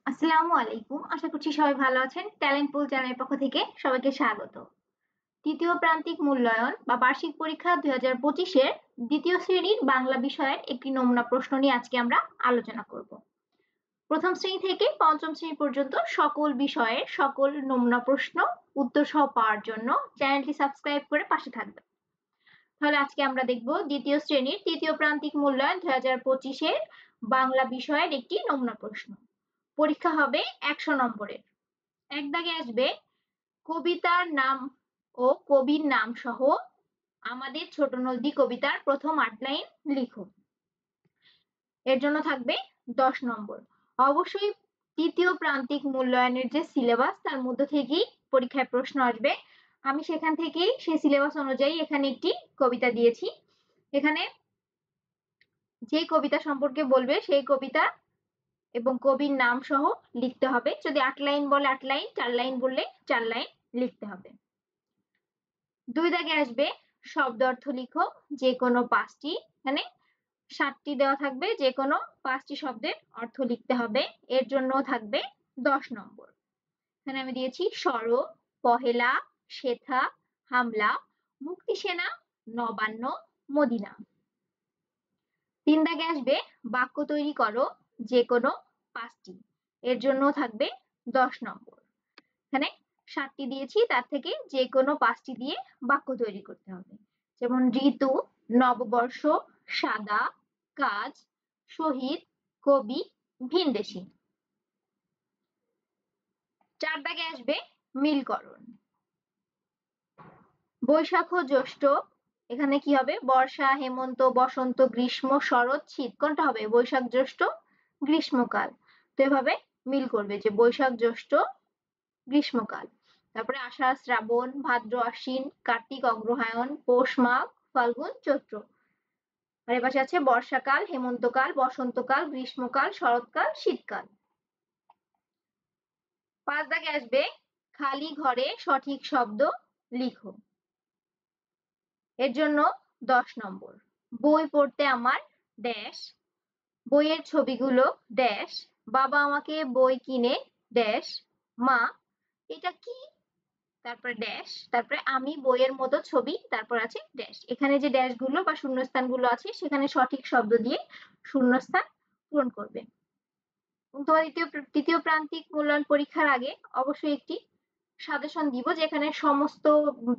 আসসালামু আলাইকুম। আশা করছি সবাই ভালো আছেন। ট্যালেন্ট পুল চ্যানেলের পক্ষ থেকে সবাইকে স্বাগত। তৃতীয় প্রান্তিক মূল্যায়ন বা বার্ষিক পরীক্ষা ২০২৫ এর ২য় শ্রেণীর বাংলা বিষয়ের একটি নমুনা প্রশ্ন নিয়ে আজকে আমরা আলোচনা করব। প্রথম শ্রেণী থেকে পঞ্চম শ্রেণী পর্যন্ত সকল বিষয়ের সকল নমুনা প্রশ্ন উত্তর সহ পাওয়ার জন্য চ্যানেলটি সাবস্ক্রাইব করে পাশে থাকবেন। তাহলে আজকে আমরা দেখব দ্বিতীয় শ্রেণীর তৃতীয় প্রান্তিক মূল্যায়ন ২০২৫ এর বাংলা বিষয়ের একটি নমুনা প্রশ্ন। পরীক্ষা হবে ১০০ নম্বরের। এক দাগে আসবে কবিতার নাম ও কবির নাম সহ আমাদের ছোট নদী কবিতার প্রথম ৮ লাইন লিখো। এর জন্য থাকবে ১০ নম্বর। অবশ্যই তৃতীয় প্রান্তিক মূল্যায়নের যে সিলেবাস তার মধ্য থেকেই পরীক্ষায় প্রশ্ন আসবে। আমি সেখান থেকেই সেই সিলেবাস অনুযায়ী এখানে একটি কবিতা দিয়েছি। এখানে যে কবিতা সম্পর্কে বলবে সেই কবিতা এবং কবির নাম সহ লিখতে হবে। যদি ৮ লাইন বলে ৮ লাইন, ৪ লাইন বললে ৪ লাইন লিখতে হবে। ২ দাগে আসবে শব্দ অর্থ লিখো, যে কোনো ৫টি। এখানে ৭টি দেওয়া থাকবে, যে কোনো ৫টি শব্দের অর্থ লিখতে হবে। এর জন্য থাকবে ১০ নম্বর। এখানে আমি দিয়েছি সরব, পহেলা, সেথা, হামলা, মুক্তিসেনা, নবান্ন, মদিনা। ৩ দাগে আসবে বাক্য তৈরি করো, যে কোনো ৫টি। এর জন্য থাকবে ১০ নম্বর। এখানে ৭টি দিয়েছি, তার থেকে যে কোনো ৫টি দিয়ে বাক্য তৈরি করতে হবে। যেমন ঋতু, নববর্ষ, সাদা, কাজ, শহীদ, কবি, ভিনদেশী। ৪ দাগে আসবে মিলকরণ। বৈশাখ ও জ্যৈষ্ঠ, এখানে কি হবে? বর্ষা, হেমন্ত, বসন্ত, গ্রীষ্ম, শরৎ, শীত। কোনটা হবে? বৈশাখ, জ্যৈষ্ঠ, গ্রীষ্মকাল। তো এভাবে মিল করবে যে বৈশাখ, জ্যৈষ্ঠ, গ্রীষ্মকাল। তারপরে আষাঢ়, শ্রাবণ, ভাদ্র, আশ্বিন, কার্তিক, অগ্রহায়ণ, পৌষ, মাঘ, ফাল্গুন, চৈত্র। আর এপাশে আছে বর্ষাকাল, হেমন্তকাল, বসন্তকাল, গ্রীষ্মকাল, শরৎকাল, শীতকাল। ৫ দাগে আসবে খালি ঘরে সঠিক শব্দ লিখো। এর জন্য ১০ নম্বর। বই পড়তে আমার ড্যাশ, বইয়ের ছবিগুলো ড্যাশ, বাবা আমাকে বই কিনে ড্যাশ, মা এটা কি, তারপরে ড্যাশ, তারপরে আমি বইয়ের মতো ছবি, তারপর আছে ড্যাশ। এখানে যে ড্যাশ গুলো বা শূন্যস্থানগুলো আছে সেখানে সঠিক শব্দ দিয়ে শূন্যস্থান পূরণ করবে। তোমার তৃতীয় প্রান্তিক মূল্যায়ন পরীক্ষার আগে অবশ্যই একটি সাজেশন দিব, যেখানে সমস্ত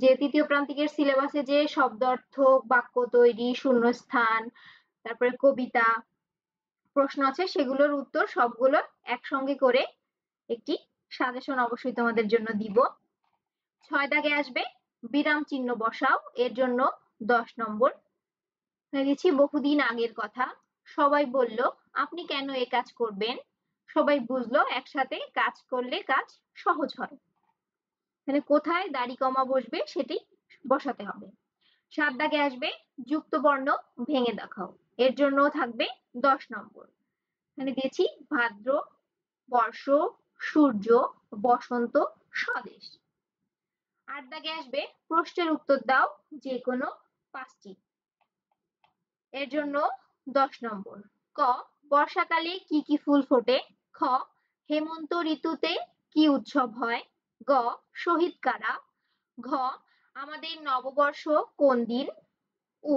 যে তৃতীয় প্রান্তিকের সিলেবাসে যে শব্দ অর্থ, বাক্য তৈরি, শূন্যস্থান, তারপরে কবিতা, প্রশ্ন আছে সেগুলোর উত্তর সবগুলো একসঙ্গে করে একটি সাজেশন অবশ্যই তোমাদের জন্য দিব। ৬ দাগে আসবে বিরাম চিহ্ন বসাও। এর জন্য ১০ নম্বর। দিয়েছি বহুদিন আগের কথা, সবাই বলল আপনি কেন এ কাজ করবেন, সবাই বুঝলো একসাথে কাজ করলে কাজ সহজ হয়। তাহলে কোথায় দাড়ি কমা বসবে সেটি বসাতে হবে। ৭ দাগে আসবে যুক্ত বর্ণ ভেঙে দেখাও। এর জন্য থাকবে ১০ নম্বর। এখানে দিয়েছি ভাদ্র, বর্ষ, সূর্য, বসন্ত, স্বদেশ। ৮ দাগে আসবে প্রশ্নের উত্তর দাও, যে কোনো ৫টি। এর জন্য ১০ নম্বর। ক বর্ষাকালে কি কি ফুল ফোটে, খ হেমন্ত ঋতুতে কি উৎসব হয়, গ শহীদ কারা, ঘ আমাদের নববর্ষ কোন দিন, ও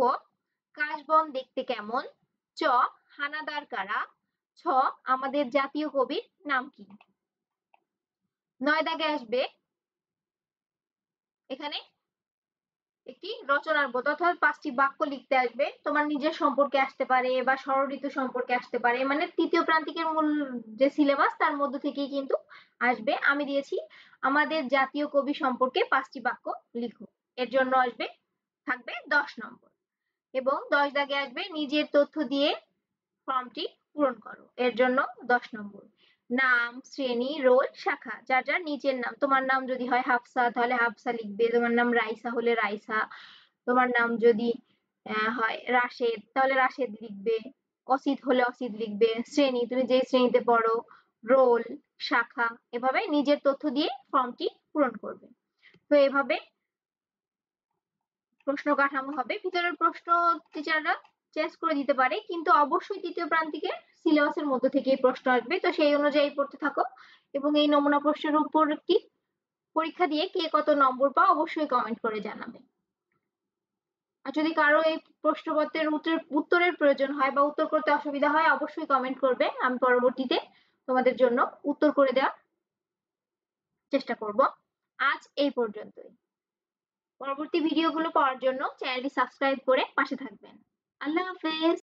কাশবন দেখতে কেমন, চ হানাদার কারা, ছ আমাদের জাতীয় কবির নাম কি। ৯ দাগে আসবে এখানে একটি রচনার বোধ, অর্থাৎ ৫টি বাক্য লিখতে আসবে। তোমার নিজের সম্পর্কে আসতে পারে বা ষড়ঋতু সম্পর্কে আসতে পারে, মানে তৃতীয় প্রান্তিকের মূল যে সিলেবাস তার মধ্য থেকেই কিন্তু আসবে। আমি দিয়েছি আমাদের জাতীয় কবি সম্পর্কে ৫টি বাক্য লিখো। এর জন্য আসবে থাকবে ১০ নম্বর। এবং ১০ দাগে আসবে নিজের তথ্য দিয়ে ফর্মটি পূরণ করো। এর জন্য ১০ নম্বর। নাম, শ্রেণী, রোল, শাখা, যার যার নিজের নাম। তোমার নাম যদি হয় হাফসা তাহলে হাফসা লিখবে, তোমার নাম রাইসা হলে রাইসা, তোমার নাম যদি হয় রাশেদ তাহলে রাশেদ লিখবে, অসিত হলে অসিত লিখবে, শ্রেণী তুমি যে শ্রেণীতে পড়ো, রোল, শাখা, এভাবে নিজের তথ্য দিয়ে ফর্মটি পূরণ করবে। তো এভাবে প্রশ্ন কাঠামো হবে। ভিতরের প্রশ্ন টিচাররা চেঞ্জ করে দিতে পারে, কিন্তু অবশ্যই তৃতীয় প্রান্তিকের সিলেবাসের মধ্যে থেকেই প্রশ্ন আসবে। তো সেই অনুযায়ী পড়তে থাকো এবং এই নমুনা প্রশ্নের উপর একটি পরীক্ষা দিয়ে কে কত নম্বর পাও অবশ্যই কমেন্ট করে জানাবে। আর যদি কারো এই প্রশ্নপত্রের উত্তরের প্রয়োজন হয় বা উত্তর করতে অসুবিধা হয় অবশ্যই কমেন্ট করবে, আমি পরবর্তীতে তোমাদের জন্য উত্তর করে দেওয়ার চেষ্টা করব। আজ এই পর্যন্তই। পরবর্তী ভিডিওগুলো পাওয়ার জন্য চ্যানেলটি সাবস্ক্রাইব করে পাশে থাকবেন। আল্লাহ হাফেজ।